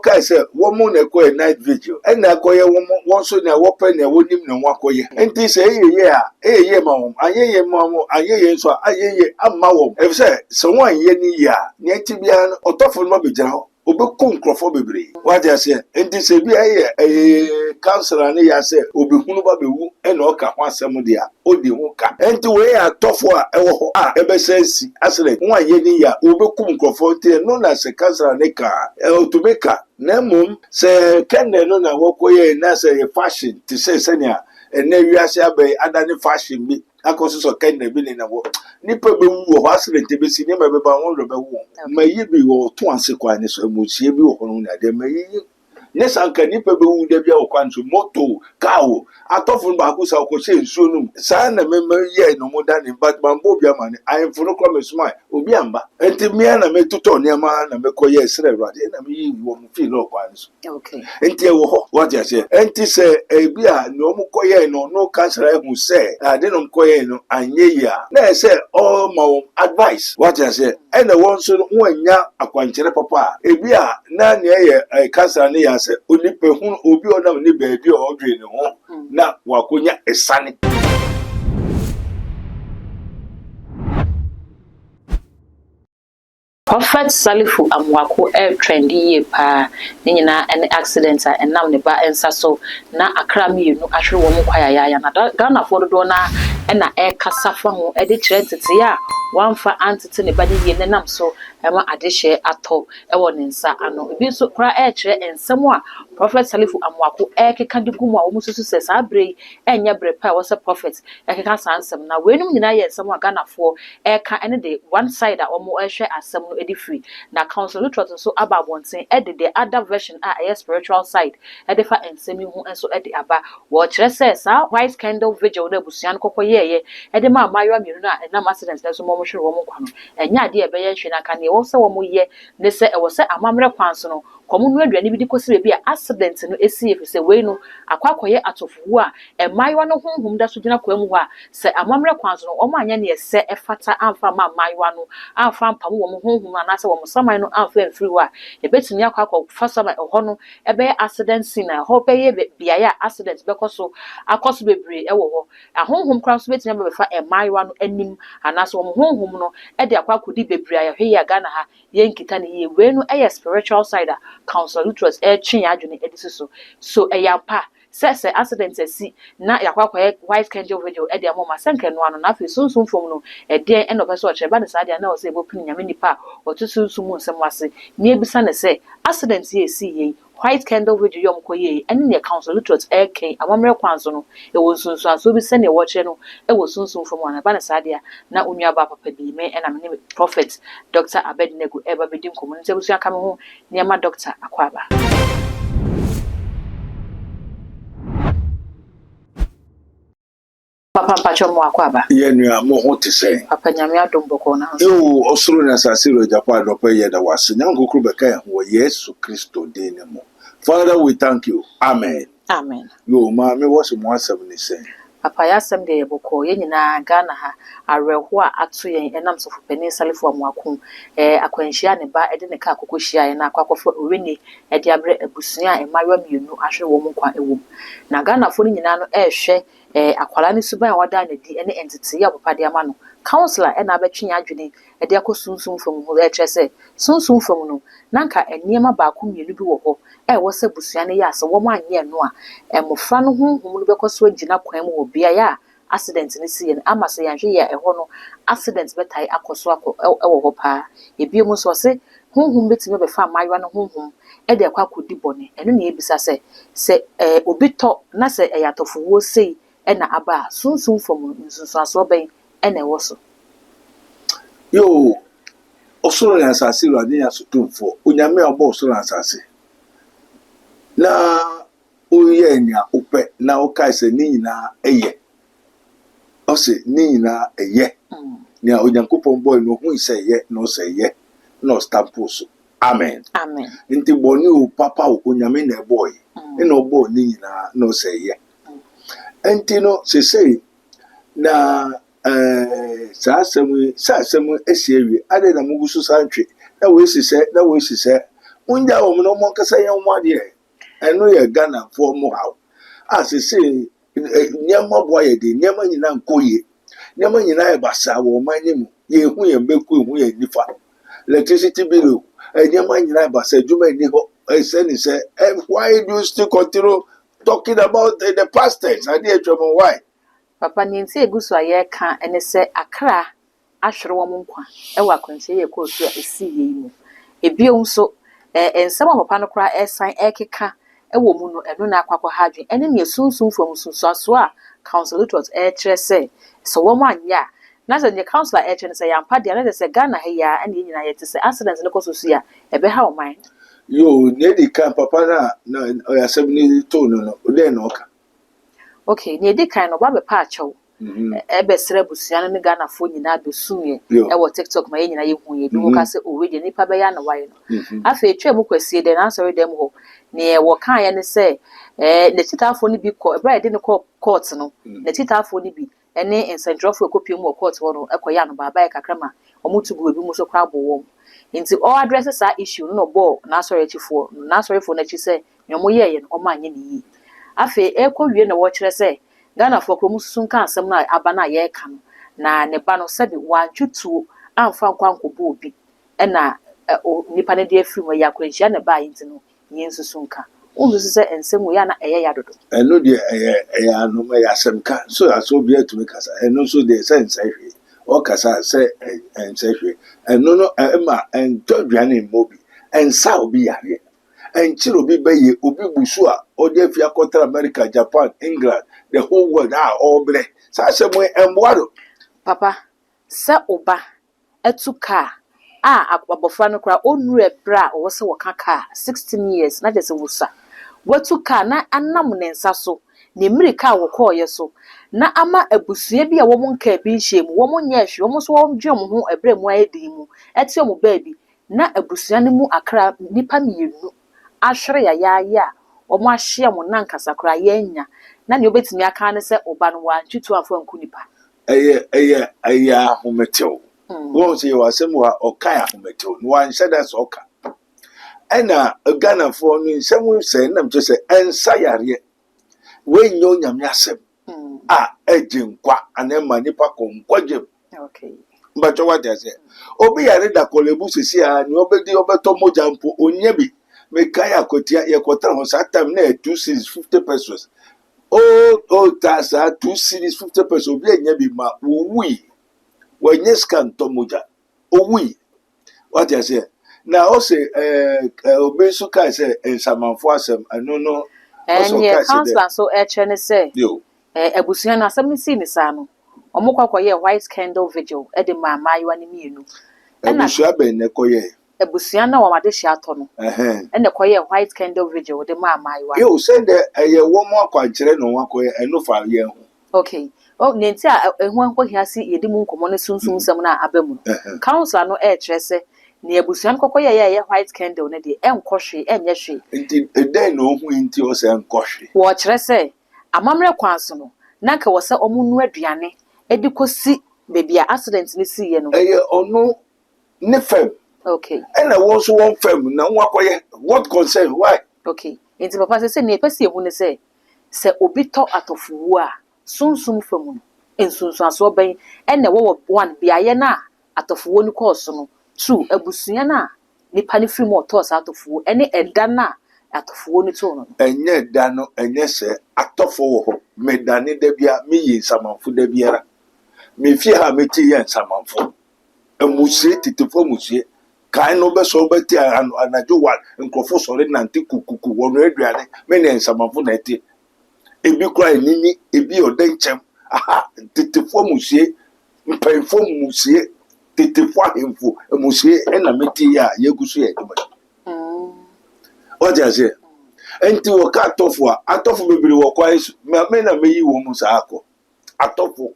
okay say woman na ko night vigil and na ko ye won so na wo pe na wonim na wo akoye enti say ye ma wo ayeye ma wo ayeye so ayeye amma wo e say so wan ye ni ya ne ti bia otofo no be gira ho obeku nkrofo bebre what you say enti say bia ye counselor ne ya say obehunu ba bewu e na o ka ho asem dia odi ho ka enti we atofo a e wo ho a e be sensi asere wan ye ni ya obeku nkrofo tie no na se counselor ne ka otubeka na mum se kende no na wokoye na se fashion ti se senia ene wiase abai adane fashion bi akoso so kende bi ni na wo nipa be wu ho accident be si ne be ba won ro be wu mayi bi wo to anse kwa ni so amuchie bi wo hono na de mayi nesa nka nipa be wu de bia wo kwanto moto kawo atofun ba ko sa ko se nsuo num sa na me ye no modani but mambo bia mane ayemfo ko mesuma obi amba enti mia na metuto ne ma na mekoye sere rade na me yi wo mu feel no kwan so okay enti e wo ho what you say enti se e bia no mu koye no cancer ehun se ade no koye no anye ya na se all my advice what you say and the one so wanya akwanchere papa e bia na ne ye cancer ne ya se onipe hun obi onam ne baabi o odwe ne ho na wakonya esane Prophet Salifu Amwako trendy ye pa nyina an accident and nam ne ba ensa so na akra mienu ahwe wo mkwaya ya na Ghana for do na na kasa fa ho e de kyerentete ya wamfa antete ne ba de ye ne nam so e ma adehye ato e wo ne nsa ano bi so kra kyere ensem a Prophet Salifu Amwako keka de gumu a wo mususu se sa brei enya bre pa wo se prophet keka sansem na wenum nyina ye ensem a Ghana for ka ene de one side a wo mo hwe asem no free na council trust so about one thing the other version a spiritual side fa ensemi hu enso aba wo kire se sa white candle vigil na busuan kokoye ye ma mayo amiru na accident na so mo hwe wo mo kwa no enya de ebe ye hwe na ka ne wo se wo mo ye ne se e wo se amamre kwanso no komu no aduane bi di kosi bi a accident no esi efise we no akwakoye atofuwo a mayo no honhom da so gina kwamu ho a se amamre kwanso no o ma anya ne se efata amfa ma mayo no amfa mpam wo mo honhom anase wo mo saman no amfa mfiri ho a ebetumi akwa fasama ho no ebe accident scene na ho be ye bia ya accident be koso akoso bebre wo ho ahonhom kran so betumi abefa mayo no anim anase wo mo honhom no de akwakodi bebre ya hwe ya Ghana ha ye nkita ne ye we no spiritual side a council trust twen adwene edisi so eyampa se accident asi na yakwa white candle video de amoma senke no ano na afi sunsun fom no de eno pese o cheba ne sadia na o se ebopini nyame nipa otusunsun mu nsem wase ne ebisa ne se accident ye si ye white candle video yom koye ene ne council trust ken amamre kwanso no e wo sunsun aso bi se ne wo kire no e wo sunsun fom ana ba ne sadia na onua ba papa bi me ena me prophet Dr. Abednego eba bedim community busu aka me ho ne ma Dr. Akwaba Papa Pacho Akwaba ye nua mo ho te se Papa nyame adomboko na yo osoro na sasiro Japan do pa ye da wase nyankokru beka ho Yesu Kristo din ne mo Father we thank you amen amen yo ma me was mo asem ni se Papa ya asem de yeboko ye nyina Ghana ha areho a ato yen enam so fopani Salifu Amwako akwanhia ne ba de ne ka akokohia ye na akwakofo owene de abre abusua emayo mienu ahwe wo nkwa ewom na Ghana fo nyina no ehwe akwala ne suban a wada na di ene entity ya papa de ama no counselor na abetwe adwene de akosunsun fam ho kire se sunsun fam no nanka eniema ba ko mienu bi wo ho wo se busua ne ya se wo ma anye no a emofra no honhom no bekoso agina kwan mu wo bia ya accident ne si ye ama se yanhwe ya eho no accident betai akoso wo ho pa ebiem so se honhom betime be fa mayo no honhom de akodi bone eno ne ebisa se obi to na se eyatofo wo sei na aba sunsun fom nsunsun aso ben na ewo so yo osoro na asase ro ade ya sotumfo onyame obo osoro asase na oye nya ope na okai se ni nyina eye o se ni nyina eye ni onyankopon boy no hu se ye no se ye no stamposo amen amen nti boni o papa o onyame na boy na obo ni nyina no se ye enti no se sei na sa asem esiewie ade na mugusu santwe na we sise unja wo no mo kasa ye mo ade eno ye Ghana for mo how as say nyama boy de nyama nyina nkoye nyama nyina e basa wo manyem ye hu ye beku hu ye nifa electricity bill nyama nyina e basa juma ni ho say why do you still continue talking about the past tense ade etwemo why papa ni nti egusu aye ka ene se akra ahwere wo nkwa e wa kwanche ye ko so esi ye mu ebio nso ensem papa no kra esan ekeka e wo mu no eno na akwakwa hadwen ene ne sunsun fom sunsuaso a council to kire se so wo manya na se the councilor kire se yampa de na se Ghana ha ya ene nyina ye te se accident ne koso so ya ebe ha o man yo ne di kan papa na oyasem ni to no de no ka okay ne di kan no ba be pa achew ebe sere busua no Ghana fo nyina do sunye e wo TikTok ma nyina ye hu ye bi wo ka se o we de nipa be ya na waye no afa etwa mu kwasie de na sorry dem ho ne wo kan ya ne se ne titafo ni bi ko ebra de ne court no ne titafo ni bi ene ensentrofo ekopie mu court wo no ekoya no baba e kakrama omutugu ebi mu so kwa bo nti all address sa issue no bo na sorry chifo na sorry for na chi se nyomo ye no o ma anye ni yi afa ekowie na wo kire se Ghana for kromusun kan asem na aba na ye ka no na ne ba no se bi wantwutuo amfa nkwankobo obi e na nipa ne de afiri mo ya kwanhia ne ba yinti no yensusun ka unzu se ensem ya na eye ya dodo eno de eye anu ma ya sem ka so aso bi atumi kasa eno so de sense hwe o kasa se ensehwe eno no ma entodwane mobi ensa obi yare enchiro obi beye obi busu a o de fia kontra America Japan England the whole world all bre sa se mo emboado papa se oba etuka abofra no kra onuru ebra o se wo kaka 16 years na jese wusa watuka na anam ne nsa so ne mirika wo koye so na ama abusua bi a wo nka bi nhye mu wo nya hwe wo so wo dwe mo ho ebre mu ayedi mu eti mo baabi na abusua ne mu akra nipa mienu ahwere ya omo ahye mo nankasa kra yenya na ne obetimi aka ne se oba no wa ntwitu afo anku nipa eye ahometew won se yo asem wa okai ahometew no wan sheda so oka ena Ghana for no nsem se nam to se ensa yare we nyo nyame asem ejinkwa anema nipa konkwaje okay mbacho what I say obi yare da kolebu sisi a ni obedi obeto moja mpo onye bi mekaya kotia ye kotra ho sa time na 2 series 50 pesos tasa 2 series 50 pesos obi enya bi ma owi wenye scan to moja owi what I say na o se obi so kai say ensamanfo asem anu no also kai say so ne say yo abusua na asem si ni sa no omukwakoye white candle vigil e de ma mayiwa ne mienu abusua ben ne koye abusua na wamade hia ato no ene koye white candle vigil de ma mayiwa yo say de eye wo mo akwankire no wakoye eno fa ye ho okay nenti a ehu anko hia si yedi mu nkomo ne sunsun sam na abamu council no kire se ne abusua no kokoye ye white candle ne de enkohwe enye hwe nti den no hu nti o se enkohwe wo kire se amamre kwanso no na ka wo se omunu aduane edi kosi baby accident ni si ye no ono ne fam okay ena wo so won fam na wakoye what concern why okay nti papa se ne pese ehu ne se obi to atofuwo a sunsun fam no ensunsun aso ben ena wo one biaye na atofuwo ni course no 2 abusua na nipa ni free mo to sa atofuwo ene eda na atofuwo ni to no enye da no enye se atofo wo ho medane da bia me yi samanfo da biara me fie ha me ti ye samanfo amusie titifo musie kan no be so beti anajo wa nkrofo sore nante kukuku wono aduane me ne samanfo na eti ebi kwa nini ebi odenchem titifo musie mpanfo musie titifo ahemfo musie ena meti ya yegusu ya eduma Oja se enti wo ka atofo bebiri wo kwa Yesu me na meyi wo mu sa akọ atofo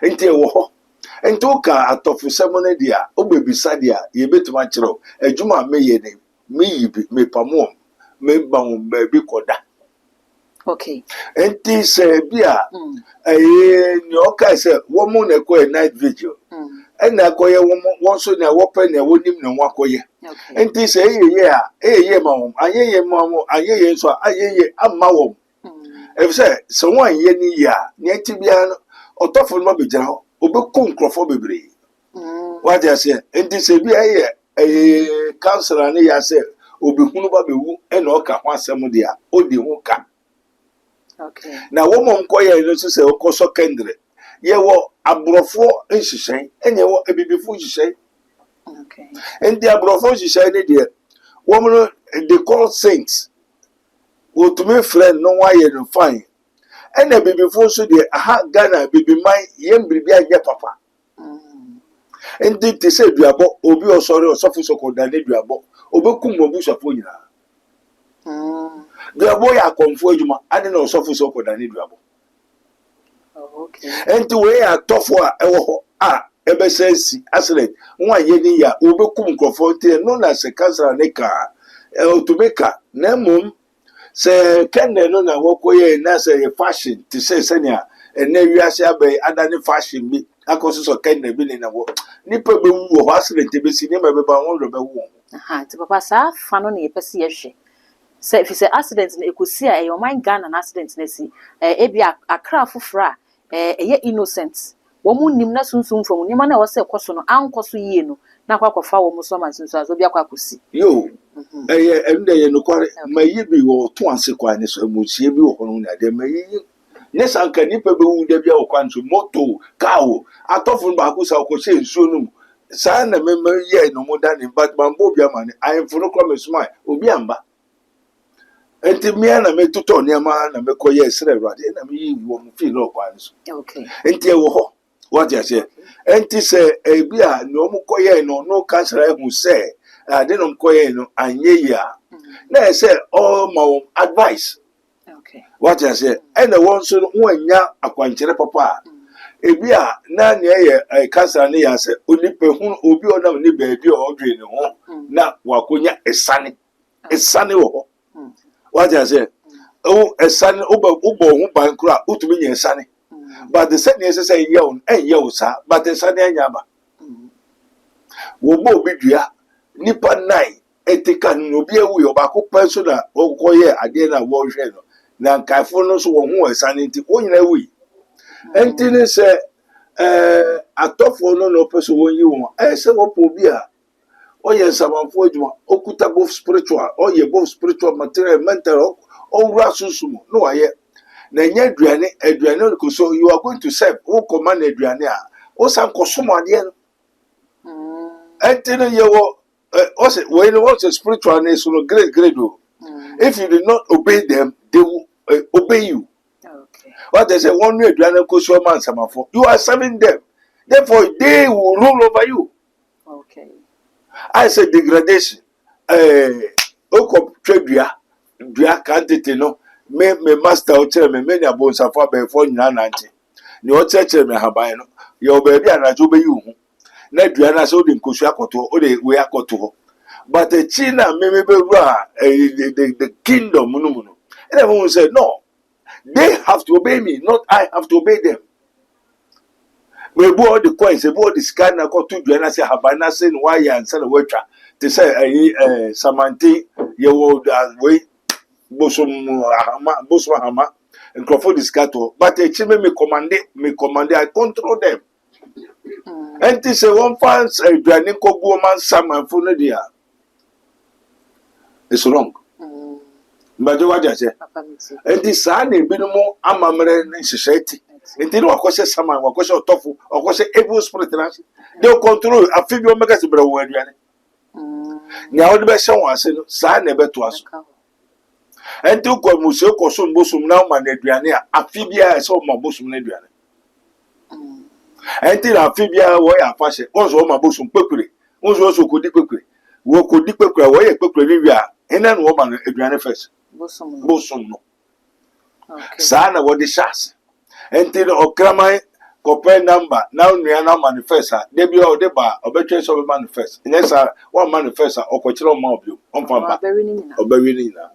enti e wo ho enti o ka atofo semone dia o bebisa dia ye betuma kire adwuma meye ne meyi bi me pamom me ba wo ba bi koda okay enti se bia ni o ka se wo mu na ko night vigil ena koye won so na wo pe na wonim na wakoye Enti say ye mom, aye mom, aye so aye amma wom. If say so one ye ni ya, ne tibia otofo no be gyina ho, obeku nkrofo bebre. What I say, enti say bi aye counselor ne ya say obehunu ba bewu e na oka ho asem de a odi ho ka. Okay. Na wo mom koye no so say okoso kendre. Ye wo abrofo nhihyen, enye wo ebibifo nhihyen. Okay. And the abrofo nhihyen ne de woman they call saints. Wo to me friend no why you fine. And the bibifo so de aha Ghana bibi man yem bibi age papa. And they say duabo obi osori osofo sokoda ne duabo. Obekum obu sofo nyina. Duabo ya konfo adwuma ade na osofo sokoda ne duabo. Okay. And the way a tough one, ever says, accident, one year, overcome comforted, known as a cancer necker, to make a nemum, say, can they know that walk away and as a fashion to say, Senya, and then you are by other fashion, me, I cause so can they be in a walk. Nipper who accident to be seen by one of the womb. Aha, to papa sa fa no na ye pese ye hwe. Say if say accident na ekosi a your mind Ghana na accident na si e bia akra foforo a ye innocent. Wo mu nim na sunsun fam nyima na wo se koso no ankoso yie no na kwakofa wo mu so man sunsun azo bia kwakosi. Yo. Ende ye no kware mayi bi wo to anse kwa ne so amuchie bi wo hono na de mayi nesa anka nipa be wu de bia wo kwanto moto kawo atofo ba ko sa ko she nsuo no sa na me ye no mo dani but mambo bia mane ayemfo no kwa mesuma obi amba enti mia na me tuto niama na me koye sere rade na me yi wo mo feel no kwa nso Okay. enti e wo ho what you say enti se e bia no mo koye no cancer hu se ade no koye no anye ya na say all my advice. Okay. What I say and the one so nwanya akwanchere papa ebi a na ne ye cancer ne ya say onipa hu obi onam ne baabi o dwe ne ho na wakonya esane wo ho. What I say oh esane ubo hu bankura utumi nya esane but the same say ye on enye wo sa but esane anya ba wo bo obi dua nipa nine etika no bi ewu yo ba ko penso na okoye ade na wo hwe no na nkaifo no so wo hu esane nti onyina wi enti ne se atofo no peso wo yi wo se wo po bi a oye samanfo adwuma okuta both spiritual oye both spiritual material mental owura susumu no waye na nya aduane ko so you are going to serve wo command aduane a wo san kosomo ade no enti ne ye wo also when you want spiritual ness no great o if you do not obey them they will obey you. Okay. What they say one way aduane ko so man samanfo you are serving them therefore they will rule over you. Okay. I say degradation oko dua quantity no me master o chere me na bonsafa be fo nyina nante ni o chere me haban no ye o ba bi anajo be yi hu na dua na so de nkosu akoto o de we akoto ho but China me be wura the kingdom no and everyone said no they have to obey me not I have to obey them. We bought the coins, we bought the scan, I got to do and I say, Habana saying why you and sell a waiter to say, Samanti, you would wait, Bosum Hama, and Crawford is cattle, but a chimney me command, I control them. And this a one fans a Dranico woman, some and Funadia. It's wrong. But what I say, and this son, a bit more, I'm a society. Enti no akose saman akose otofu akose evil spirit na they control afibio mega se brawo aduane nya wo de be hye won ase no sa na beto aso enti ko musio ko so mbosum na ma na aduane a afibia se o ma bosum na aduane enti na afibia wo ya afahye onzo o ma bosum pekure onzo so kodi pekure wo kodi pekure wo ye pekure ni wi a ena no ma na aduane first bosum no Okay. sa na wo de shas enti okraman copy number now na manifest they be all the ba obetwe so manifest yes one manifest okochiro ma obio onfamba obewi na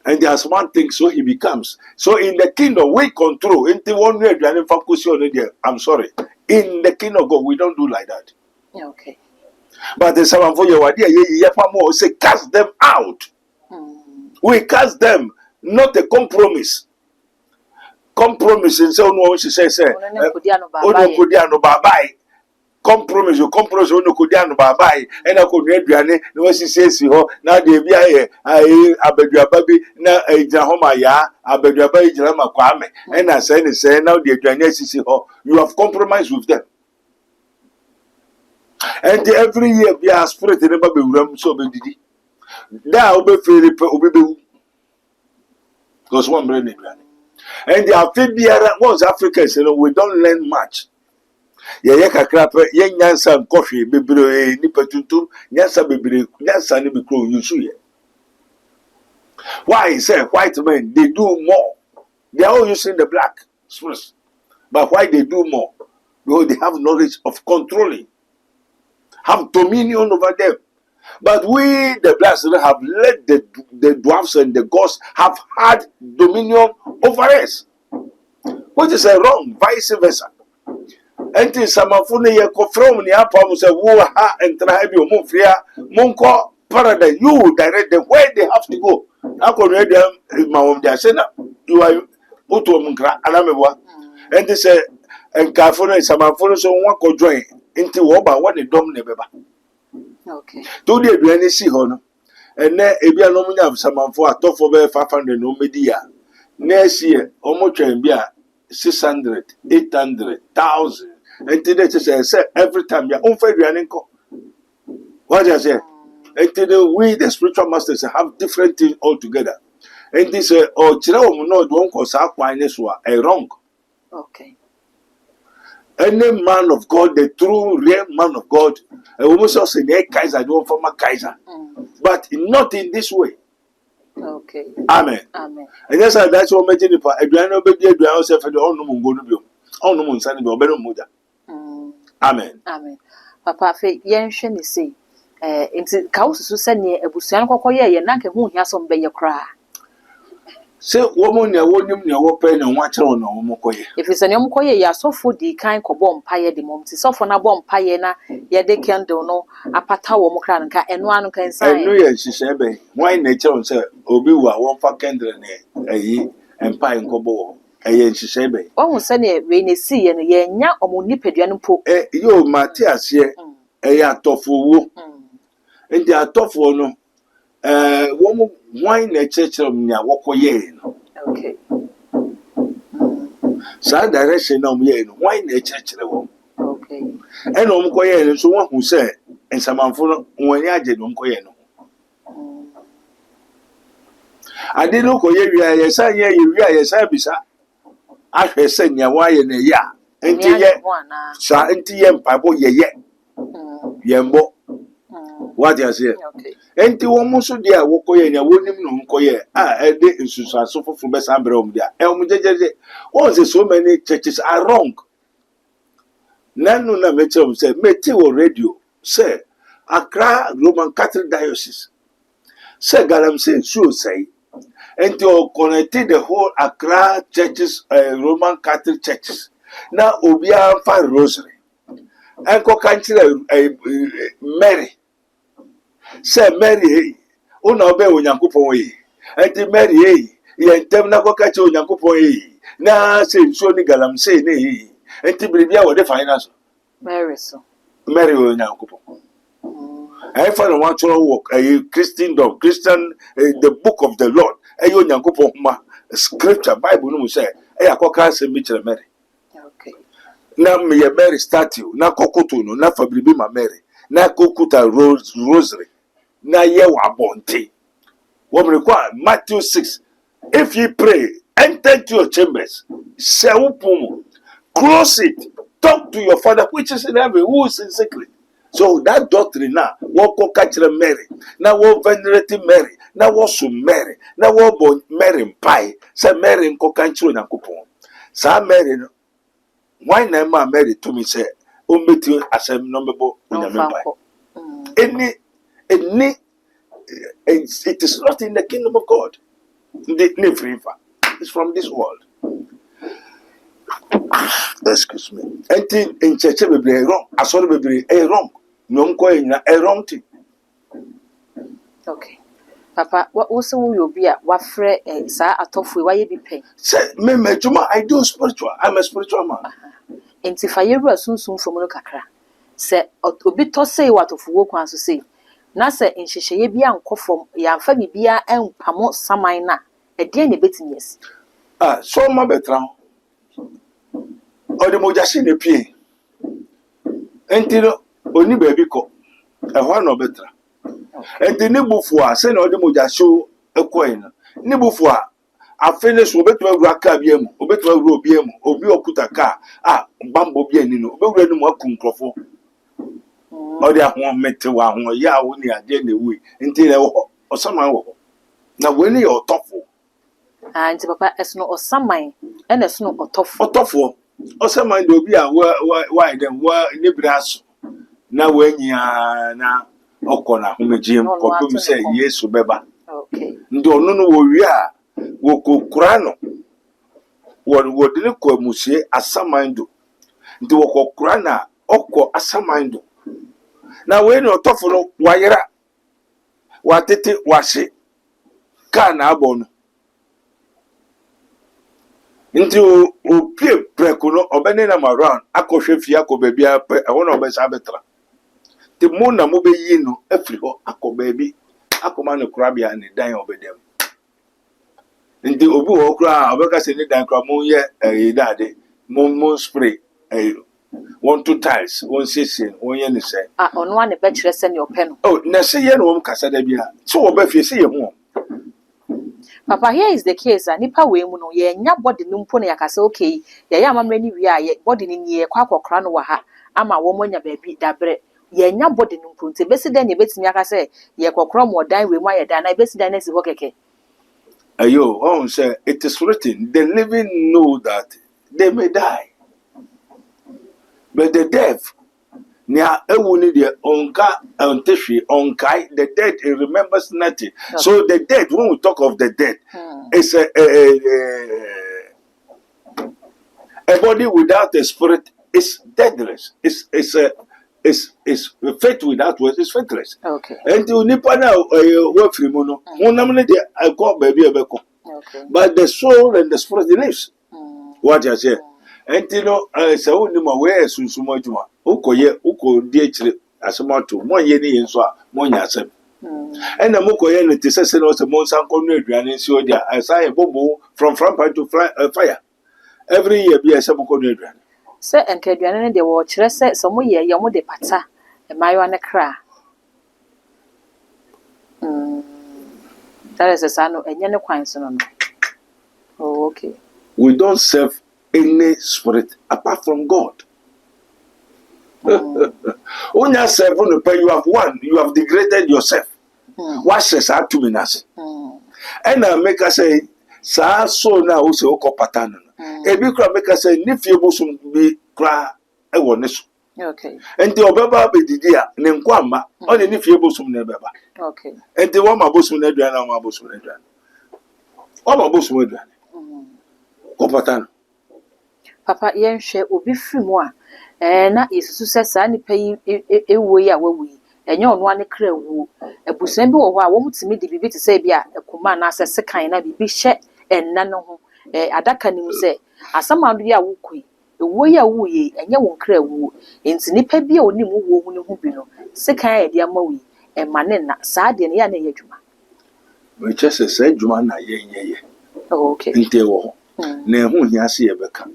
and there's one thing so he becomes so in the kingdom we control enti one way aduane focus on there I'm sorry in the kingdom of God we don't do like that. Okay. But the some for your idea, ye say cast them out. We cast them, not a compromise. Compromise in so no she says, no bye. Compromise, you compromise on the Kudian bye, and I could read Biane, no she says, now they be I Abednego baby, now a Jahoma ya, Abednego Jama Kwame, and I say now the Janesi, you have compromised with them. And every year we are spirit in the Baby so be did. Now be Philip because one brain. And the Amphibia was Africans, we don't learn much. Ye kakra ye nyansa nkofie bebre ni patutu nyansa bebre nyansa ni be kro yusu ye. Why say white men they do more? They are all using the black spirits. But why they do more? Because they have knowledge of controlling, have dominion over them. But we the blacks have let the dwarfs and the ghosts have had dominion over us, which is a wrong, vice versa. Enti samafune ye ko from ni apam say wo ha entra bi o mufia monko paradise, you direct them where they have to go. Akonu dem ma won dia say na you are oto mkra anamebwa. Enti say enkafune samafune so won ko join enti wo ba won the dom ne beba. Okay. To the aduane si ho no ene ebi anom nya samafo atofo be 500 no media. Next year omo twen bi a 600 800,000. And today say every time you are unfair. What I say? And today we the spiritual masters have different things altogether. And this or children no don't cause our quietness were wrong. Okay. Any man of God, the true real man of God, almost say the Kaiser don't form a Kaiser, but not in this way. Okay. Amen. Amen. And that's what made it. Adriano be Adriano say for the all no go to be. All no money be obero moja. Amen. Amen. Papa fe yenhwe ne sei nti ka wosusu se ne abusuan kokoye ye na nke hu hia so mbeye kra. Se woman ne wonim ne wo pe ne ho akere no wo mokoye. Ifise ne mokoye ya sofo di kan kobo mpaye de mom ti sofo na bo mpaye na ye de candle no apata wo mokra nka eno anu kan san. Enu ye hihye be. Why na kire se obi wa wo fa candle ne ayi empire nkobo wo. Eye hihye be. Ohun se ne we ne si ye no ye nya omo nipadua no po. Yo mate ase eye atofo wo. Ndi atofo no wo mo why na kire nya wokoye no. Okay. Sa direction na mo ye no why na kire wo. Okay. Eno mo koye no so wo hu se ensamanfo no woni age no mo koye no. Ade no koye wi aye san ye wi aye san bisa. Ahwe se nya wa ye na ya. Enti ye sa enti ye mpabo ye ye. Yembo. What you say? Okay. Enti wo mo so dia wo koye nya wonim no nkoye ede nsusu asofo be sambre om dia. Om jejeje. All the so many churches are wrong. Nanu na meche say meti wo radio say Accra Roman Catholic Diocese. Say Galamsey should say and to connect the whole Accra churches, Roman Catholic churches. Now, Obia fan rosary. And go country Mary. Say Mary, Una be Unyakupo. And Mary, ye tem na go catch Unyakupo. Na say Sony Galam say ne. And Tibia or the finance. Mary so. Mary Unyakupo. I find one to walk a Christendom, Christian, the book of the Lord. Ayo nyankopon ma scripture Bible no say e akoka se mi kire Mary. Okay. Na me ye Mary statue na kokoto no na fabribi ma Mary na kokuta rosary na ye wa bonte. What we require Matthew 6. If ye pray, enter into your chambers, close it, talk to your father which is in heaven, who is in secret. So that doctrine now, what go catch Mary, now what venerate Mary, now what so Mary, now what born Mary pie, say Mary in cocancho na coupon. Sa Mary, why na Mary to me say, omit as a number any, it is not in the kingdom of God. It's from this world. Excuse me. Anything in church be wrong. I saw be wrong. no coin a wrong thing. Okay. Papa, what also will be a wafre sa atofu why be pay? Say, me, Juma, I do spiritual. I'm a spiritual man. Enti fa yeru soon from no kakra. Se obi to say what of wo kwan so say. Na se nhyehyeye bia nkofom ya mfa bibia empamo saman na e de na betimi yes. So ma betra. O de mojashi ne pie. Enti no oni baabi ko. E ho na betra. Enti ne bufu a se na o de mojashi ekoi na. Ne bufu a afenes obetu awura ka bia mu, obetu awura obi mu, obi okuta ka mbambo bia ni no, obewura ni mu akunkrofo. O de ahon mete wa ahon ya wo ni ade na wi. Enti le wo osama wo. Na we ni otofo. Nti papa esno osaman ene esno otofo. Otofo. Osama de obi a wa dem wa nibraso. Na wanyia na okona homegiem kopum se Yesu beba. Okay. Ndi onu no wo wi a wo kokura no. Wo de ne ko amusie asamando. Ndi wo kokura na okọ asamando. Na we no otofo no wayera. Watete wahye. Ka na abo no. Nti o pie preko no obene na maround akohwe fie akobabi ape ehwo na obesa betra te mo na mo be yi no afri ho akobabi akoma no krabia ne dan obedem nti obi wo kra obeka se ne dan kra mo ye dade mo spray one two tiles one session one ye ne se ono ane be kire se ne openo na se ye no mo kasa da bia so oba fie se ye ho. Papa, here is the case. Nipa we mu no ye nya body no mpo na yakase okay. Ye ya amamre ni wi a ye body ni ye kwa akokra no wa ha. Ama wo mo nya baabi dabre. Ye nya body no mpo nte besi dan ye betimi akase ye kokra mo dan we mu aye dan na besi dan na si ho keke. Ayo, on say it is written, the living know that they may die. But the deaf, nya ewuni de onka onteshi onkai, the dead remembers nothing. Okay. So the dead, when we talk of the dead, it's a body without a spirit is deadless. It's faith without words is faithless. Okay. And you nipa na work free mono. Monamne de I call baby ebeko. Okay. But the soul and the spirit lives. What you say? And you know, say woni ma we sunsumo adwuma. Ukoye uko di akire asemato. Mo ye ni yenso a mo nya asem. And na mokoye no te sese no se mo nsan kono aduane nsi odi a say bobo from fire to fire. Every year be a sabo kono aduane. Se enkaduane ne de wo kire se so mo ye ye mo de pata e mayo ne kra. That is a sano enye ne kwan so no. Oh, okay. We don't serve any spirit apart from God. When you serve on the pay, you have degraded yourself. What says that to me? And I make us say, Sa so now who say oko pattern. Ebi kra make us say, if you bosom be kra e woneso. Okay. And the obeba be didia ne nkwama on the if you bosom ne beba. Okay. And the one ma bosom ne duan na ma bosom ne duan. O ma bosom ne duan. Pattern. Papa yen hwe obi firi mu a na isusu se sa nipa yi ewo yi a wawu yi enye ono ane kra wu ebusan bi wo ho a wo mutimi de bibi te se bi a ekuma na se sekan na bibi hye enna no ho adaka nim se asamando yi a wukui ewo yi a wu yi enye won kra wu enti nipa bi a onim wo hu ne hu bi no sekan e de amawi e mane na sa de ne ya na ye dwuma we chese se dwuma na ye okay enti wo ho na ehu hia se ye beka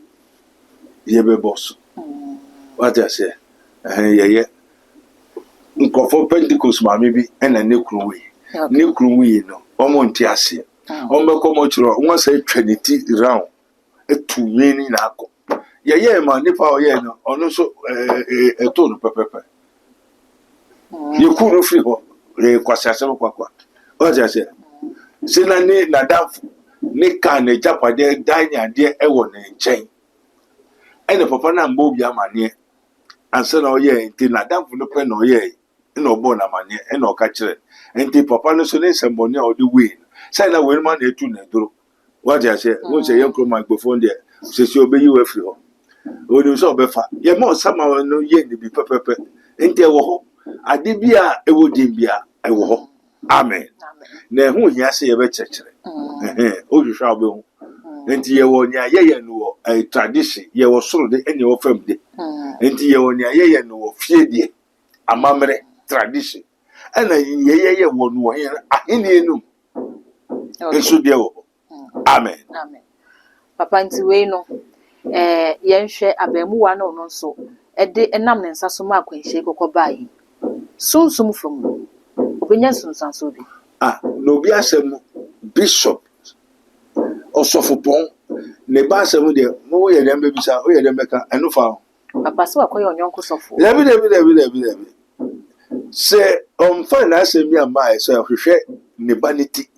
ye be boss. What I say? Yeah. Nkofo Pentecost ma me bi na ne kru wi. Ne kru wi no. Omo nti ase. Omo ko mo chiro, won say trinity round. Etu wi na akọ. Ye ma nipa o ye no. Ono so eto no pepepe. Ye kru free ho. Le kwasase kwakwa. What I say? Se na ne na daf ne ka ne japade dan ya de ewo ne nchen. Ene papa na mbo bia mane anse na oye enti na damfo no pe na oye ina obo na mane ena oka kire enti papa no so ne sembone a odi we sai na we ma na etu na duro what you say won say yen kroma microphone there se obeyi we free ho oni so obefa ye mo sama no ye ni bi pepepe enti e wo ho adibia ewo dimbia ewo ho. Amen. Na hu hia se ye be chekere. O hwehwa obehu. Enti ye wo nya ye no tradition ye wo soro de ene wo fam de. Enti ye wo nya ye no wo fie de amamre tradition. Ana ye wo no he ahene enum. Eso de wo. Amen. Amen. Papa nti we no yenhwe abamuwa no no so de enam ne nsa so ma akwanhye kokoba yi. Sunsum from no. Obenya sunsan so bi. No bi asem bishop osofopon ne ba asem de mo ye dem be bisa o ye dem ka enu fa. Papa so akoye onyonko sofo. Lebi. Se on fa na asem bi amba so hwehwe ne ba niti.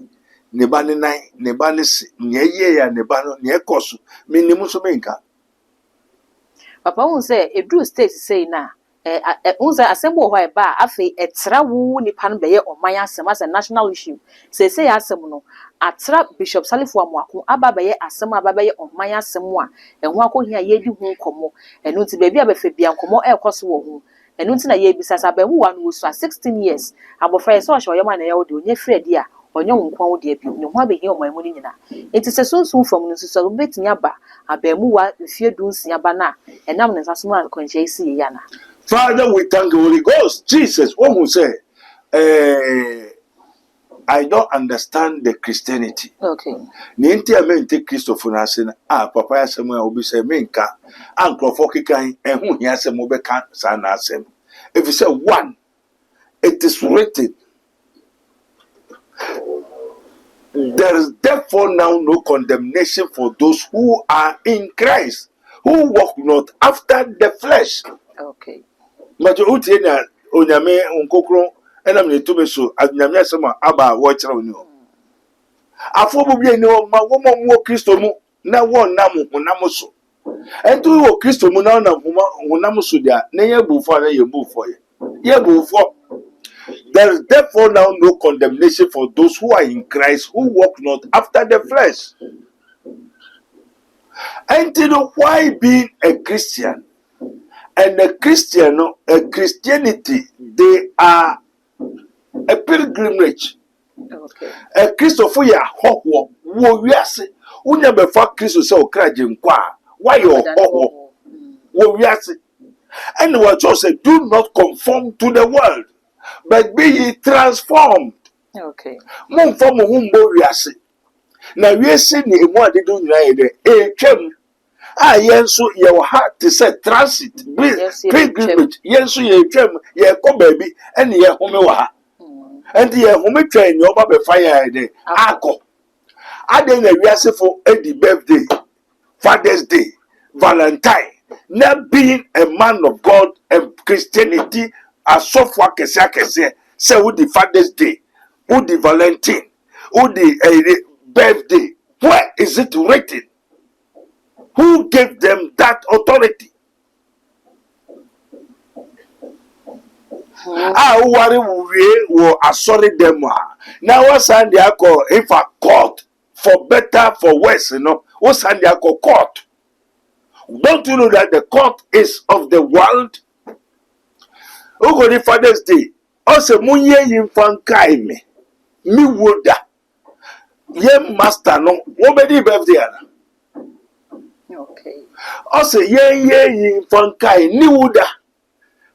Ne ba ne nan, ne ba ne si, ne ye ya ne ba no, ne ekoso. Minimu so menka. Papa won say edru state say na unza assemble ho eba afi etra wu nipa no beye oman asem as a national issue say asem no atra Bishop Salifo Amuako aba beye asem aba beye oman asem a eho akohia ye di hu komo enu nti baabi abefa bia komo ekoso wo hu enu nti na ye bisasa ba mu wa no so 16 years abofra ye so hye oyema na ye wo de onye fredi a onye wonkwan wo de abi ne ho abehi oman mu ni nyina enti se sunsun from no so betinya ba abamu wa fie dunsia ba na enam ne saso ma kwanhye isi ye yana. Father, we thank the Holy Ghost. Jesus, what who say, I don't understand the Christianity. Okay. Ninti amen take Christopher Nasen. Papa yasemu ya obi say menka. Ankrofo kikan ehun yasemu beka sa na asem. If you say one, it is written. There is therefore now no condemnation for those who are in Christ, who walk not after the flesh. Okay. Majo utie na onyame nkokro enam ne tume so anyame asema aba wo kire oni o afo bo bia ni o ma wo mo Kristo mu na wo nam honam so entu wo Kristo mu na nam honam so dia na ye bufo na ye bufo ye bufo. There is therefore now no condemnation for those who are in Christ, who walk not after the flesh. And you know why being a Christian and a Christianity, they are a pilgrimage. Okay. A Christopher ya hoho wo wiase unya befa Christo se okraje nkwa why your hoho wo wiase. And what Jesus said, do not conform to the world, but be ye transformed. Okay. Mon form humbo wiase. Na wiase ni emu adedo nyina ye de twam. Yenso ye wo ha to say transit pilgrimage. Yenso ye twam ye ko baabi ene ye home wo ha. And ye home twan ye oba be fire de akọ. Ade na wiase fo edi birthday, Father's Day, Valentine. Not being a man of God and Christianity as so far kese say who the Father's Day, who the Valentine, who the birthday. Where is it written? Who gave them that authority? Worry we will assorry them. Now what's on the call if a court for better for worse, what's on the court? Don't you know that the court is of the world? Who go the Father's Day? Also, munye yinfankai me. Mi woda. Ye master no. Wobedi birthday ana. Okay. Also, ye yinfankai ni woda.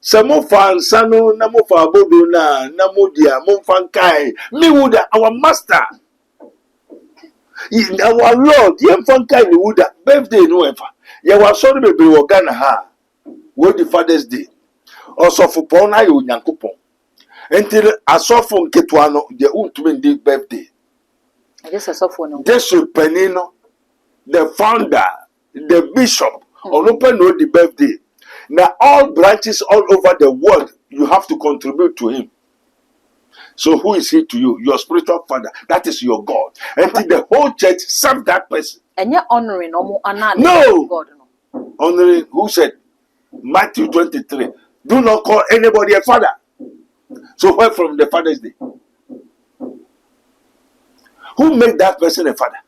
Samo fan sano na mo fa bodo na mo dia mo fankai. Mi woda our master. Our Lord, ye fankai ni woda. Birthday no ever. Ye was sorry bebre wo Ghana ha. Wo the Father's Day. Osofopon na ye onyankopon. Until asofo nketua no de untumi ndi birthday. I guess asofo no. This penino, the founder, the bishop, open no the birthday. Now all branches all over the world, you have to contribute to him. So who is he to you? Your spiritual father. That is your God. Until the whole church serve that person. And you're honoring no God. No. Honoring who said? Matthew 23. Do not call anybody a father. So where from the Father's Day? Who made that person a father?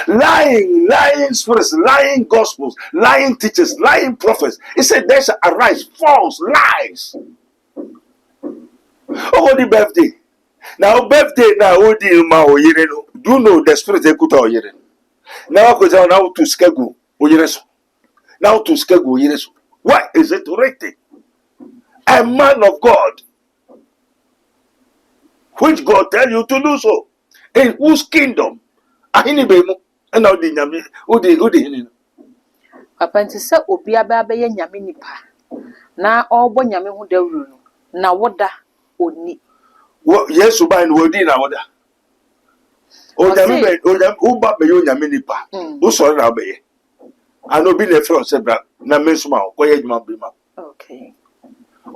Lying spirits, lying gospels, lying teachers, lying prophets. He said there shall arise false lies. Oh, the birthday. Now, birthday now, do you know the spirit they could all year? Now, I go now to schedule. Now to schedule. Why is it written? A man of God, which God tell you to do so, in whose kingdom? And now the Yami, Udi. Papa nti sɛ obi aba abɛyɛ nyame nipa na ɔbɔ nyame ho dawuru no na woda oni. Yes, by no word in our. O Yami, Uba be you Yami nipa. Who saw it obey? I know being a friend Sebra, Namesma, Koyama Bima. Okay.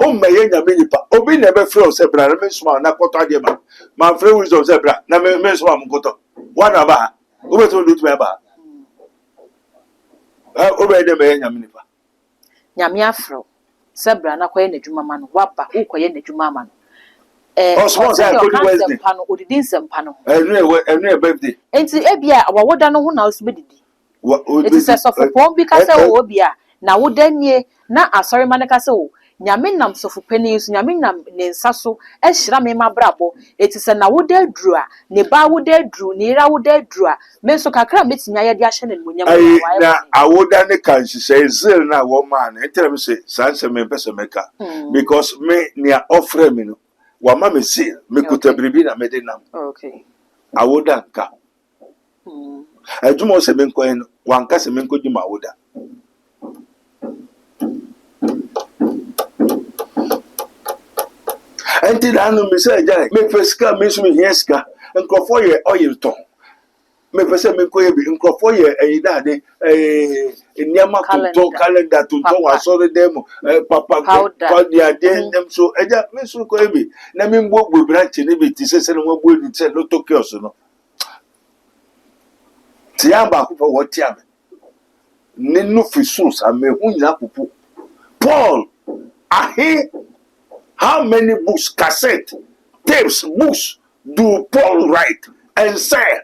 O may Yami nipa, O be never friend Sebra, Namesma, Nakota Dema. My friend was of Zebra, Namesma Mukoto. One about. Who was to do to me about? Obey the man Yaminipa. Nyame afro sebra na koye n'adwuma ma no waba wo koye n'adwuma ma no Small say go to Wednesday no odidi nsempa no every birthday enti ebia awoda no ho na osibedidi enti se sofopon bi ka se wo bia na wodanie na asori ma ne ka se wo nyame nam sofopani so nyame nam ne nsa so ehira me mabrabo enti se na woda duru a ne ba woda duru ne ira woda duru a me so kakra metimi ayede ahye ne munyam na awoda ne kan say zil na wo man entere me say sanse me pese meka because me near offer me no wa ma me zil me kuta bribi na me de nam okay awoda nka adwuma se me nkoen no wanka se me nkodwuma awoda enti da no me say jai me peska me so me hieska nkofo ye oil ton me pese me koye bi nkofo ye eyidade niama to calendar to wa so dem papa pa dia dem so eja me so koye bi na me mbo branch ni bi ti sese no mbo ni se no tokios no ti amba ko wo ti am ne no fisus ame hu nyina popo Paul ahe. How many books, cassette, tapes, books do Paul write and say?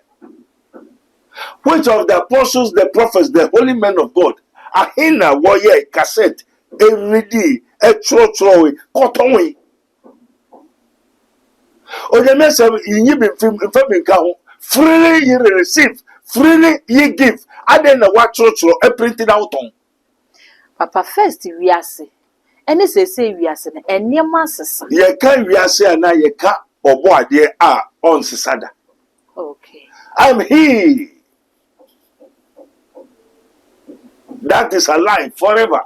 Which of the apostles, the prophets, the holy men of God, ahina warrior cassette, every day, a trotrowe, cottonwe. O the message you be film freely you receive, freely you give. I then what trotro a printed out on. Papa first we are say. Ene say we are say enema sesa. Ye kan we are say na ye ka obo ade a on sesada. Okay. I'm he that is alive forever.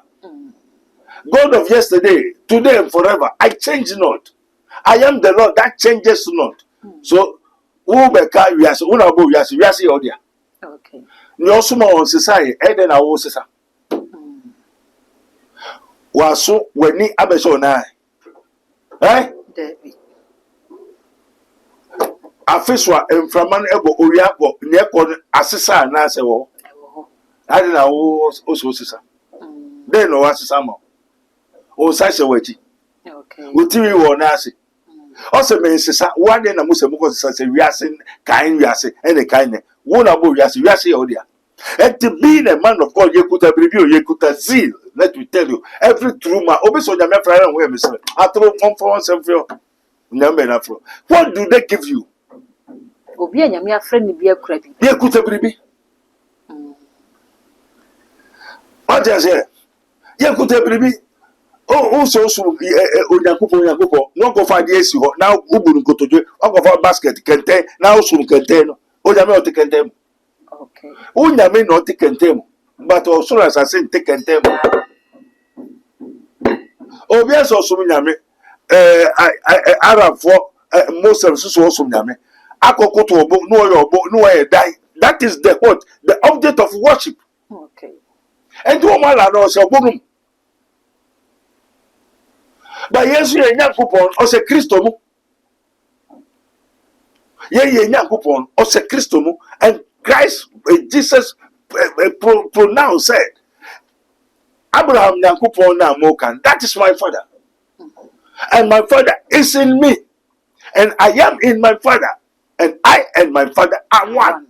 God of yesterday, today and forever. I change not. I am the Lord that changes not. So who be ka we are say una bo we are say odia. Okay. Ni osuma on sesai e den awo sesa. Waso wani abeso na David afiswa emframan ebo oriabo ne ekọ asesa na ase wo ade na wo osisa den no asesa mo o sase wachi okay utiri wo na ase o se me sisa wade na musa muko sisa se wiase kan wiase ene kan ne wo na bo wiase ya odia. And to be a man of God, you could have reviewed, you could have zeal. Let me tell you, every true man, obviously, I'm not friend where Mister. After one for one, some for what do they give you? Obi anya me friend be a crab. You could have reviewed. What does it? You could have reviewed. Oh, so Oyakupo, no go 5 years ago. Now, Ubun go to do, I'll go for basket, contain, now soon contain. Oh, I'm not taking them. Okay. Unya may not take them, but also as I said, take them. Oh, yes, also Yame. Arab for most of us also Yame. Akoko to a book, no way die. That is the what? The object of worship. Okay. And to my lad also boom. But yes, you are coupon or say Christomo. Ye coupon or say Christomo and Christ, Jesus pronounced said, Abraham Yankupon na Mokan, that is my father. And my father is in me. And I am in my father. And I and my father are one.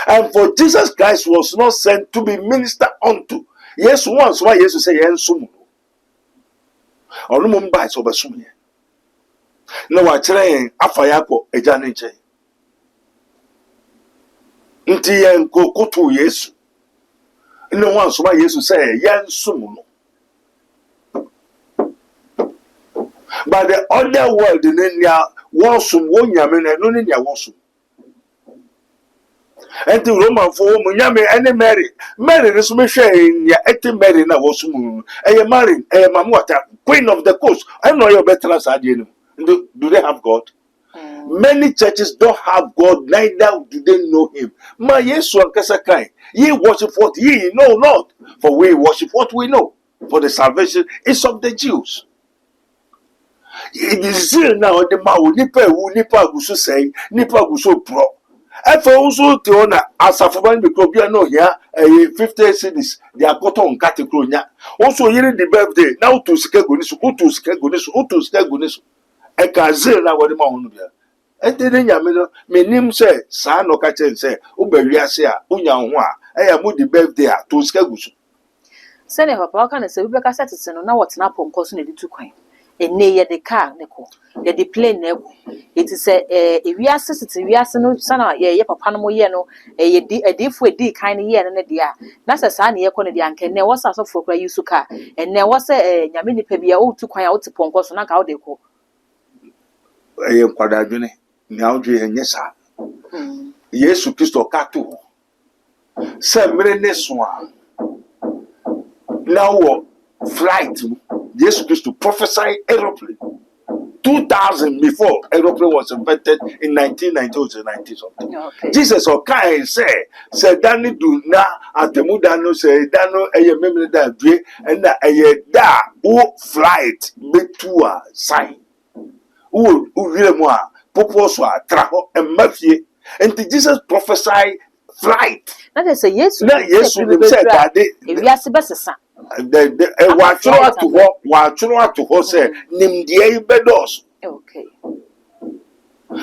And for Jesus Christ was not sent to be ministered unto. Yes, once why Jesus say yen sum. Onu mo mba so be sum ye. Na wa kire yen afa ya ko eja ne nche. Nti yen ko koto Yesu. No once why Jesus say yen sum no. But the other world in India was one yamen and no India was. And the Roman for Munyame and Mary. Mary is Michelle, ya eti Mary na was moon. And you married a Mamata, Queen of the Coast. I know your better as I do. Do they have God? Many churches don't have God, neither do they know him. My yes one kasakai. Ye worship what ye know not, for we worship what we know. For the salvation is of the Jews. It is still now the Mao Nipa Gusu say, Nipa Gusu pro. If also to honor as a foreign microbial no here, 50 cities, they are got on Caticronia. Also, hearing the birthday now to Skagunis, to Skagunis, to Skagunis. A Kazil now what the Mount. And then Yamino, my name say, San or Catcher say, Uberiasia, Unyanwa, I am with the birthday to Skagus. Send a papa can say, we can set it and now what's not on costing the 2 coin. And near the car, Neko, the plane, it is a we are sister, we are no son, ye papa no yeno, a diff with D kind of year and a dear. That's a son here, Conadian can there was also for Yusuka, and there was a Yamini Pebia to quite out to Poncos and how they go. I am Quadagene, now and yes, sir. Yes, to Christo Catu. Some one. Now, flight, Jesus Christ to prophesy aeroplane. 2000 before aeroplane was invented in 1990 or 90 something. Okay. Jesus Okai said, Danny do na at the Mudano say, Dano a memory that day and a da who flight be to a sign. Who really more Poposwa, Traho, and Mafia. And Jesus prophesied flight. That is a yes, yes, we said that if you are Sebasa. Watching to her say, Nimdia bedos. Okay.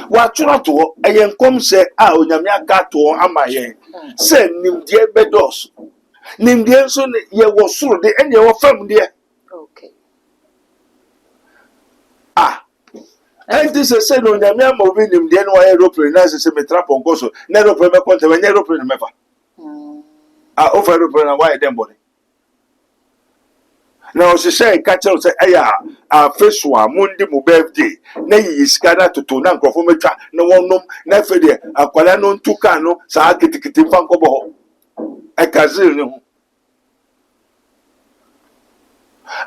Watching to a young come say, oh, Yamia to Amaye. Say, Nimdia bedos. Nimdia son, ye was sure the end your family. Okay. Ah. And this is said on Yamia moving him, then why aeroplane as a trap on Gosso, never prepare when aeroplane member. I offer aeroplane and why them body. Now, she say, catch us, Aya, our first one, Monday, my birthday. Nay, is scattered to Tonan Crofometra, no one, no, never there. A Qualanon Tucano, Sakiti Fancobo. A Kazil.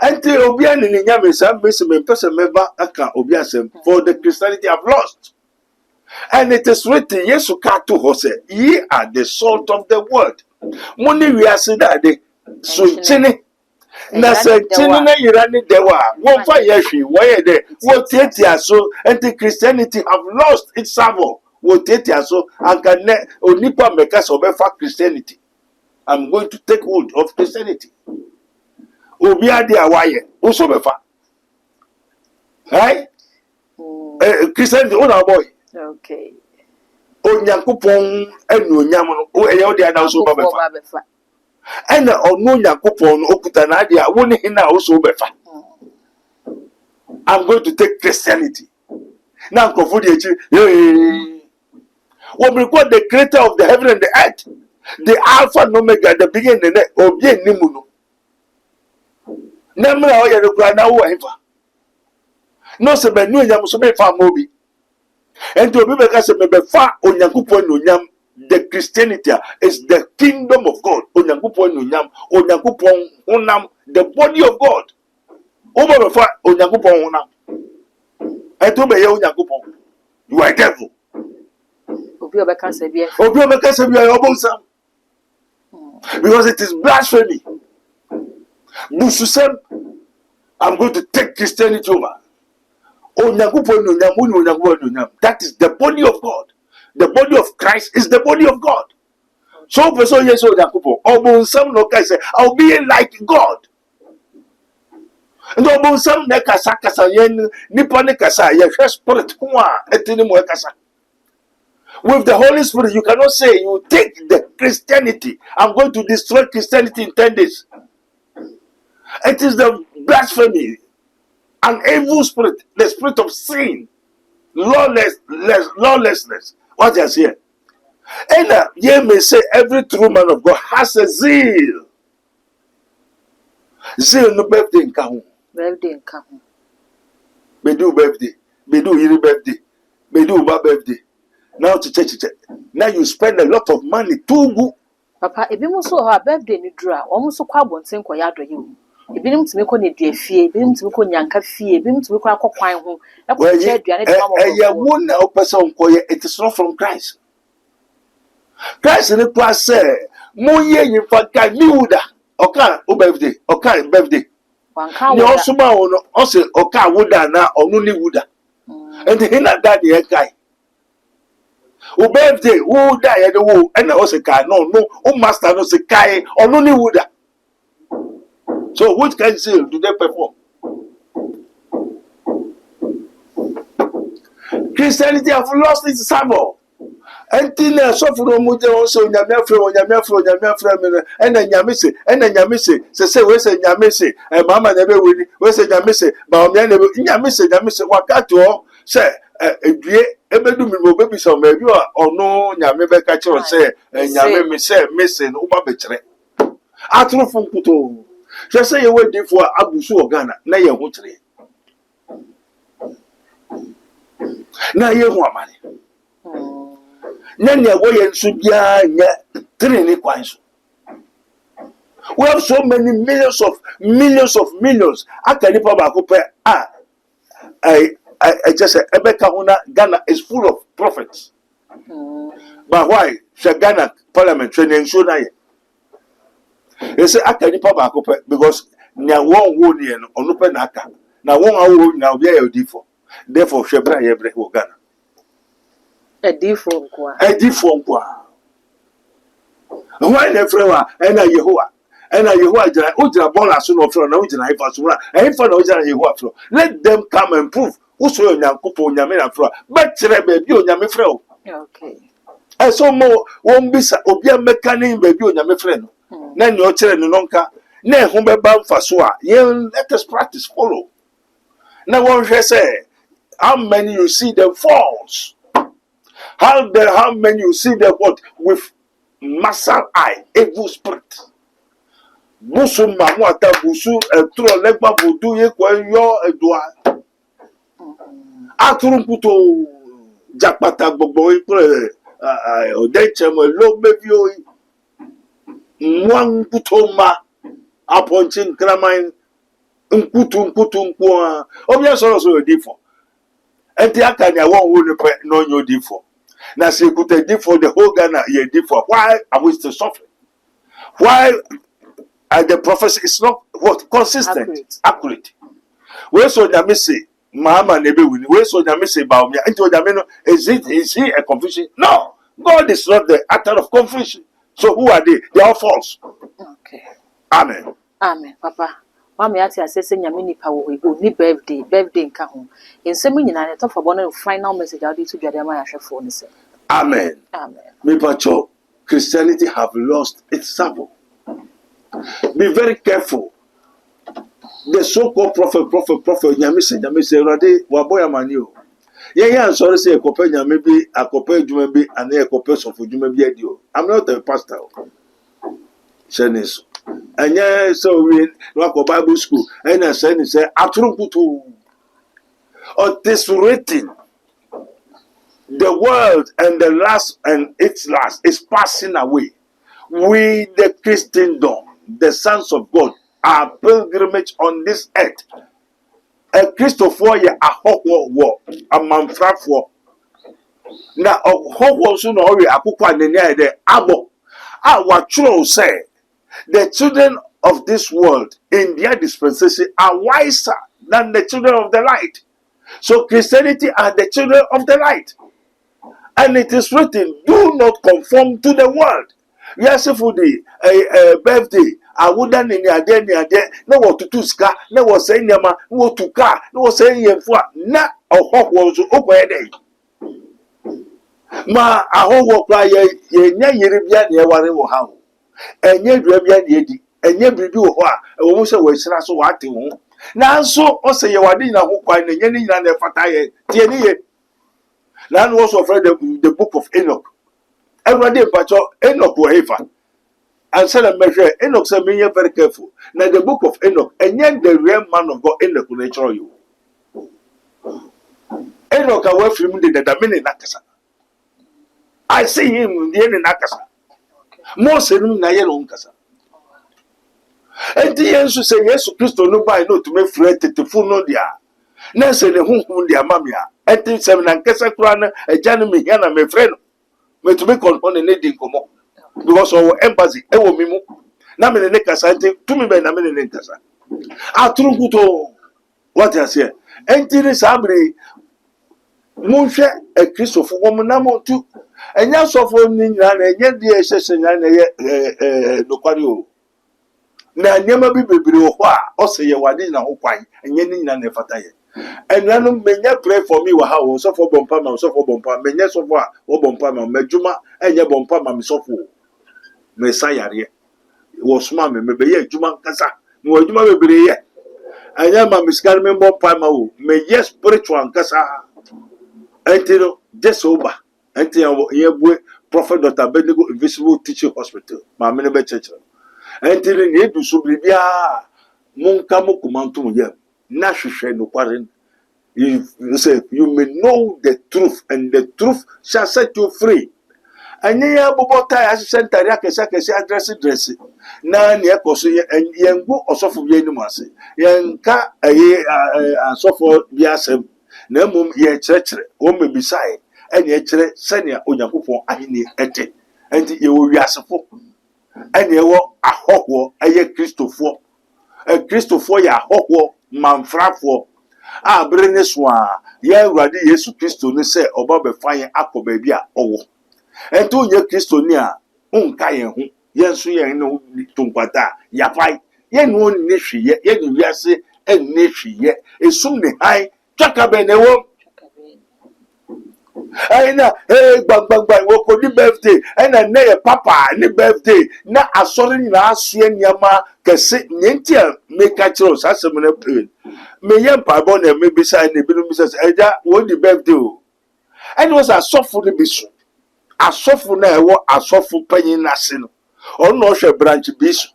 Until Obian in Yamis, I'm missing a person member, Aka Obiasem, for the Christianity I've lost. And it is written, yes, to Katu Hose, ye are the salt of the world. Money we are saying that they so chini. Na se chini na yirani dewa. One for yeshi, why there? What tetia so anti Christianity have lost its savor. What tetia so and can onipa mekas obefa Christianity. I'm going to take hold of Christianity. Obia de awaye, also befa. Right? Christianity, oh now boy. Okay. Onyankopon enu onyam no eye odi ada so ba befa ena onu Onyankopon no okuta na ade a woni hina so befa. I'm going to take Christianity now. Nkofo di echi we record the creator of the heaven and the earth, the Alpha and Omega, the beginning and the obi enimu no na mra o ye rekura na wo efa no se be nu onyam so be fa mobi. And to be because the Christianity is the kingdom of God. The body of God. And to be you are devil. Because it is blasphemy. I'm going to take Christianity over. That is the body of God. The body of Christ is the body of God. So person yes say I'll be like God. And some nekasa yen nipa nekasa ye spirit kwa etini mo ekasa. With the Holy Spirit, you cannot say you take the Christianity. I'm going to destroy Christianity in 10 days. It is the blasphemy, an evil spirit, the spirit of sin, lawlessness. What is here? And ye may say every true man of God has a zeal. Zeal no birthday in Kahu. Birthday in Kahu. They do birthday. They do yearly birthday. They do birthday. Now to church. Now you spend a lot of money too good. Papa, if you so her birthday ni draw, almost so quite think or yard you. If you to make on a dear fee, if you to make on Yanka fee, if you to make a coquine home, well, you won't know person, it is not from Christ. Christ in the class say, more year you fuck Muda, okay, o birthday, okay, birthday. One can't also, okay, Wooda now, or Nuni Wooda. And the hinna daddy, guy. O birthday, who die at the woo, and I was a car, no, o master no se kai, or Nuni Wooda. So, what kind of zeal do they perform? Christianity have lost its savor. Until I suffer no more, also Yamia, and then Yamisi, say, where's a Yamisi, and Mamma never will, where's a Yamisi, but Yamisi, what got to all, say, a dear, ever do me, baby, so maybe you are, or no, Yamebe catch or say, and Yamimi say, missing, Ubabetre. Atro from Kuto. Just say you went for Abusu or Ghana, now you're watching. Now you want money. Nanya way and Subia, three quines. We have so many millions. I can live about I just say Ebeka Ghana is full of prophets. But why? Ghana Parliament training so now. They say I can live about because now one would on open aka. Now one hour now we are default. Therefore, Shebra Yebre Ghana. A different qua. A different qua. Why the Frewa and a Yehoah? And a Yehoah, Uja Bola soon of Flora, Ujana Ifasura, and for Ujana Yehoah. Let them come and prove who's your Kupo Yamina Flora. But Rebe, you Yamifro. Okay. I saw more won't be Obia Mecani, baby, Yamifren. Then your children nonka. Ne Humbe Bam Fasua. Let us practice follow. Now one shall say, how many you see them false? How many you see them what with muscle eye, evil spirit? Busu Mamuata Busu Tro Legba Budu Yo Edua Aturumputo Japata Bobo Odechem Low Baby Mwan Putoma Aponchin Kramine Nkutum Kwa Obvious also a differ. And the Akanya won't know your differ. Now, say, could a differ the whole Ghana ye differ? Why are we still suffering? Why the prophecy is not what consistent, accurate? Where so Yamisi, Mama Nebewini, where so Yamisi Baumia, into Yamino, is he a confusion? No, God is not the author of confusion. So who are they? They are false. Okay. Amen. Amen, Papa. Mama ati asese nyame nipa wo go ni birthday nka ho ensem nyina ne tofa bono final message out to dwade ma yahwefo ne se amen. Me pacho Christianity have lost its savor. Be very careful. The so-called prophet nyame se urade wa boya mani o ye ansori say ekope nyame bi akope djuma bi ana ekope sofo djuma bi adi o. I'm not a pastor. Shenis and so we like a Bible school and I say Atrumputu or this written the world and the last and its last is passing away. We the Christendom, the sons of God, are pilgrimage on this earth. A Christopher a hawk war, a manfrafo. Now a hawk was soon already a cook and the abo. Our true say. The children of this world in their dispensation are wiser than the children of the light. So Christianity are the children of the light. And it is written, do not conform to the world. Yes, if we birthday, I wouldn't in your day, no what to do, ska, no was saying Yama, no to car, no was saying Yamfa, not a hawk was open. ma ahụhụ kwa ye nye yiri bia na eware wo ha ho enye dua bia na edi enye biribi wo ho a wo mu se wo sira so wa ate ho na nso o se ye wade na ho kwa na nye ni nyina na efata ye tie ni ye na no was of the book of Enoch everybody pacho Enoch wo hefa and said a measure Enoch said me very careful na the book of Enoch enye the real man of God Enoch na choro you Enoch away from the minute nakasa I see him the end nakasa Mose no na ye no nkasa enti Yesu se Yesu Kristo no bai no to me frɛ tetefo no dia na se ne honhom dia mamia enti se na nkasa kura na agya no me hia na me frɛ no me to me konpon ne di nkomo because of embassy e wo mi mu na me ne kasa enti to me be na me ne nkasa aturu kuto what you say enti ni sabre munhwɛ Kristofo wo mu na mo tu enya sofo ni nyina na enye die hyehye nyina na ye nokware o na nyema bi bebere ho a ose ye wade na ho kwan enye ni nyina na efata ye enwanu menya pray for me wa ha wo sofo bompa ma sofo bompa menya sofo a wo bompa ma madwuma enye bompa ma me sofo me sayare wo suma me be ye adwuma kasa me adwuma bebere ye anya ma miskar me bompa ma wo me yes spiritual kasa entino jesoba enti ye bue prophet Dr. Abednego Invisible Teaching Hospital ma me ne be church entino ne du so bibia monka mokumantum ye na hwehwe no kware you say you may know the truth and the truth shall set you free anye ya bobota ya sentari akesa address na ne ekoso ye ngu osofo bi anim ase ye nka asofo bi asem na mum ye kyerɛkyerɛ wo mebisae ene kyerɛ sɛnea onyankopɔn ahene ete enti ye wo wiasefo ene wo ahɔhoɔ eye kristofo ya ahɔhoɔ manfrafo a bere ne so a ye awurade Yesu Kristo ne sɛ ɔba bɛfa yɛn akɔ baabi a ɔwɔ enti onye Kristo ni a onka yɛn ho yɛn so yɛn ne tonkwata ya fai yɛn no ne hwiye yɛn ne wiase enne hwiye esum ne han twaka benewo aina bang wo ko di birthday ena na ye papa ni birthday na asori nyina asoe niama kese nyenti a meka kiro sasem na pain me ye mpabo na me bisa na bi no bisa eja wo di birthday o ene was asofo ne bisu asofo na ewo asofo panyin na se no ono no hwe branch bisu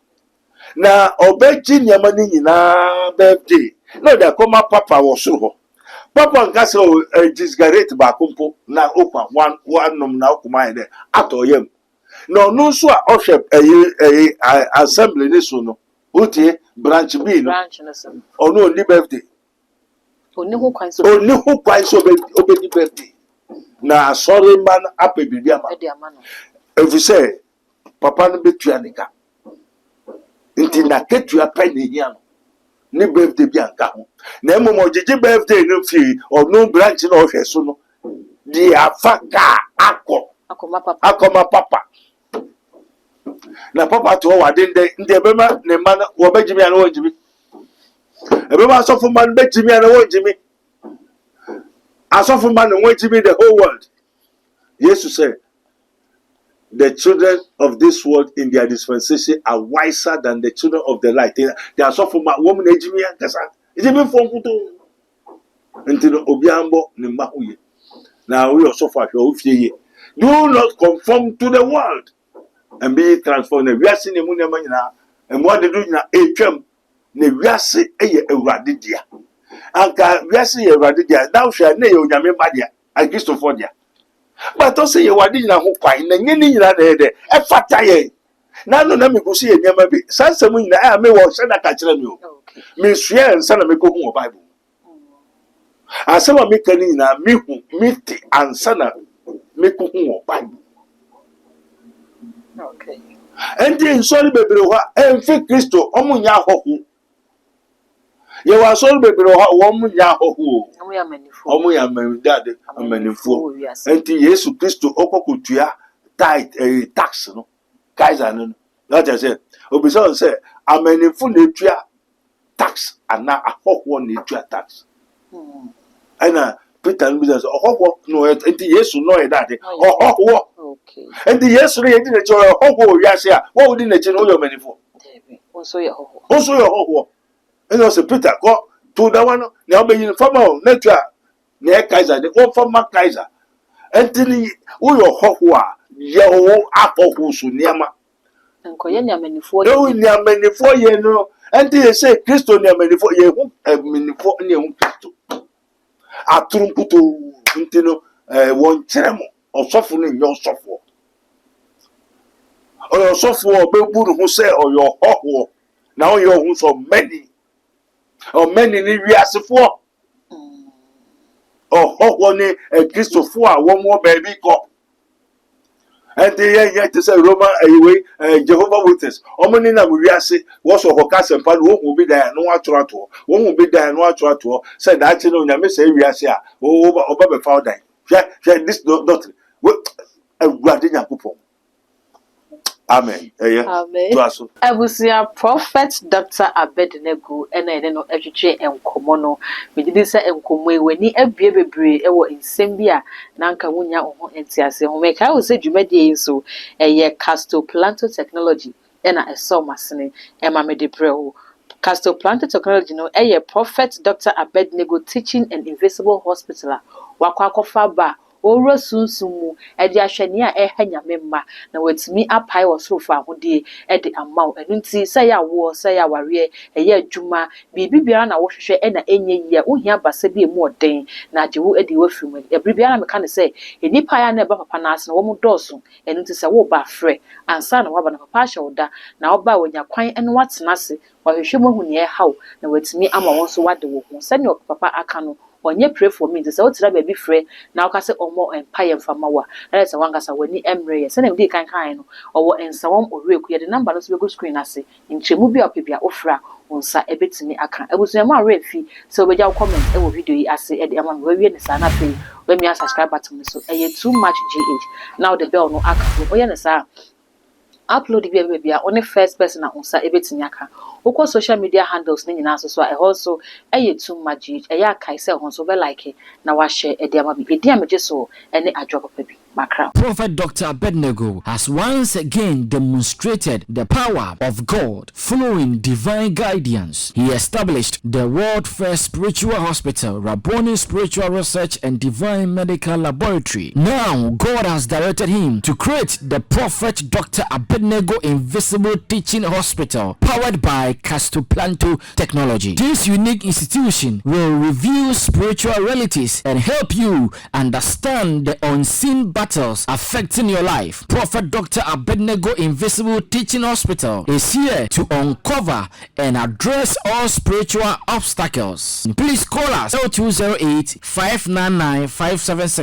na obeji niama ni nyina birthday no da koma papa wo so ho papa nkase o disgarate ba kompo na okwa one nom na okuma ede atoyem no no so a ohwe assembly ni so no otie branch B no ono oni birthday oni ho kwan so obedi birthday na sorry man apebidi ama if say papa no betua nika nti na ketua pa ni hia no ni birthday bi anka ho na emom ogege birthday no fi onu branch na ohwe so no di afaka akoma papa na papa to wa de nde bema ne man wo bejimi ana wo jimi ebema asofu man bejimi ana wo jimi asofu man wo jimi the whole world Jesus said the children of this world in their dispensation are wiser than the children of the light. They are so from woman ejimi ankasa. Ejimi fonkuto. Ntino obiambo ni mahuye. Na we also for ofie. Do not conform to the world and be transformed. We are seeing emu nema nyina. Emu ade do nyina etwam. Na wiase eye Awurade dia. Anka wiase ye Awurade dia. Now share na ye onyame ba dia. Agristofo dia. But also ye wadi na ho kwan na nyeni nyina na ede e fata ye na no na me go see nyama bi sansam nyina a me wo hye na ka kire me o me sua ensa na me ko hu Bible asema me kan nyina me hu me ti ansa na me ko hu Bible okay endi nsori bebre ho emfi Kristo omunya hohu ye wa sori bebre ho wo munya hohu omu ya dade amanifo enti Yesu Kristo okokotua tithe tax no kaiser no that is say obisa say amanifo na etua tax ana ahoho na etua tax ana Peter no business ohwo no enti Yesu no e that ohwo Okay. enti Yesu no ye di na chi ohwo wi ase a wo di na chi no yo manifo David. Also your hoho. also yo ohwo and also Peter go to that one na obeyin fama na tu a na Kaiser de o fama Kaiser enti ni wo yo ohwo a ye wo akọkọ so niama Enkoye ni amanifo no ni amanifo ye no enti ye say Kristo ni amanifo ye hu amanifo ni hu Kristo aturumputo nti no won kyeremo osofo no nyo osofo osofo obeburu hu say oyo hoho na oyo hu so many o many ni wiasefo hoho ni Kristofo a wo mo baby ko enti ye te say Roman anyway Jehovah Witness omoni na wiase wo so ko kasempa no hu bi dan no aturato wo hu bi dan no aturato say that no nyame say wiase a oba be found dan hwe this doctrine awurade nyankopon amen Amen. to aso Abusia Prophet Dr. Abednego ene no etwetwe enkomo no me didi se enkomo e wani abie bebre e wo nsem bi a na nka wonya ho entiase ho me kai wo se dwumadie so eye Casto Planto Technology ena eso masene e ma me de brewo Casto Planto Technology no eye Prophet Dr. Abednego Teaching and Invisible Hospital wakwa kofa ba owura sunsumu e di ahwani a e hanya memma na watimi apai wosorofa ahode e di amaw enunti say ya wo say ya ware e ya adwuma bibi bia na wo hwehwe e na enye yia ohia basa bi emu oden na ajewo e di wafirim e bibia na meka ne say enipa ya na eba papa na ase na wo mo doso enunti say wo ba frɛ ansa na waba na papa ahye woda na woba wonya kwan eno watena ase wahwehwe mo hu ne e haw na watimi ama won so wade wo hu sɛ ne papa aka no onye pray for me say otira baby frɛ na okase omo empire mfama wa na say wangasa wani emre ye say na mdi kan no owo ensawom oreku ye de number no so be go screen ase nchemu bi opebia ofra onsa ebetimi aka ebusuamu arefi say obeja comment e wo video yi ase e de ama we wie ne sa na pay we me subscribe button so e too much gh now the bell no aka oye ne sa upload bi a only first person na onsa ebetimi aka okwo social media handles ni nyina so a also too much akai say ho so be like na wa share e dia ma bi e dia meje so ene adwo papa bi makra. Prophet Dr. Abednego has once again demonstrated the power of God following divine guidance. He established the world first spiritual hospital, Rabboni Spiritual Research and Divine Medical Laboratory. Now God has directed him to create the Prophet Dr. Abednego Invisible Teaching Hospital powered by Casto Planto Technology. This unique institution will reveal spiritual realities and help you understand the unseen battles affecting your life. Prophet Dr. Abednego Invisible Teaching Hospital is here to uncover and address all spiritual obstacles. Please call us 0208 599 576